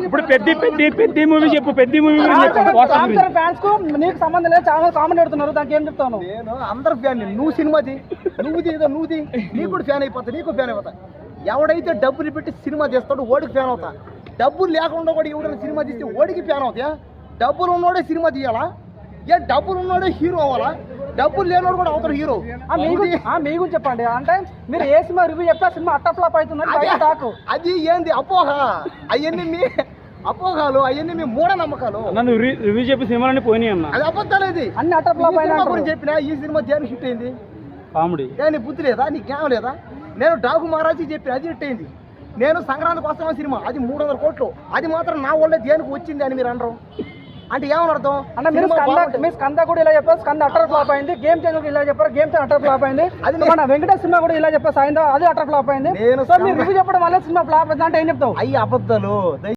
ఇప్పుడు పెద్ద మూవీ చెప్పు, పెద్ద మూవీ ఫ్యాన్స్ కు నీకు సంబంధం లేదు, చాలా కామెంట్ పెడుతున్నారు, దానికి ఏం చెప్తాను? నేను అందరు ఫ్యాన్, నువ్వు సినిమాది నువ్వుది నీకు కూడా ఫ్యాన్ అయిపోతా, నీకు ఫ్యాన్ అయిపోతా. ఎవడైతే డబ్బులు పెట్టి సినిమా తీస్తాడో ఓడికి ఫ్యాన్ అవుతా. డబ్బులు లేకుండా కూడా ఎవడైనా సినిమా తీస్తే ఓడికి ఫ్యాన్ అవుతా. డబ్బులు ఉన్నోడే సినిమా తీయాలా? ఏ డబ్బులు ఉన్నోడే హీరో అవ్వాలా? డబ్బులు లేనోడు కూడా అవుతాడు హీరో. మీ గురించి చెప్పండి. అంటే మీరు ఏ సినిమా రివ్యూ చెప్పా సినిమా అట్టఫ్లాప్ అవుతుంది, అది ఏంది అపోహ? అవన్నీ మీ అపోహాలు, అవన్నీ మీ మూఢనమ్మకాలు. నన్ను రివ్యూ చెప్పి సినిమాలన్నీ పోయినాయి అన్న. అది అబద్ధాలేది. అన్ని అట్టఫ్లాప్ అయినా చెప్పినా ఈ సినిమా దేనికి హిట్ అయింది? కామెడీ. నీ బుద్ధి లేదా? నీ జ్ఞానం లేదా? నేను డాగు మహారాజు చెప్పిన అది హిట్ అయింది. నేను సంక్రాంతికి వస్తామా సినిమా, అది 300 కోట్లు, అది మాత్రం నా వల్లే దేనికి వచ్చింది అని మీరు అనరు. అంటే ఏమని అర్థం? అంటే మీరు స్కంద కూడా ఇలా చెప్పారు, స్కంద అటర్ ఫ్లాప్ అయింది. గేమ్ చేంజ్ ఇలా చెప్పారు, గేమ్ చేంజ్ అటర్ ఫ్లాప్ అయింది. అది మన వెంకటేష్ సినిమా కూడా ఇలా చెప్పారు, సాయంత్రం అది అటర్ ఫ్లాప్ అయింది. మీరు రివ్యూ చెప్పడం వల్ల సినిమా ఫ్లాప్ అయింది అంటే ఏం చెప్తావు? అయ్యి అబద్ధాలు.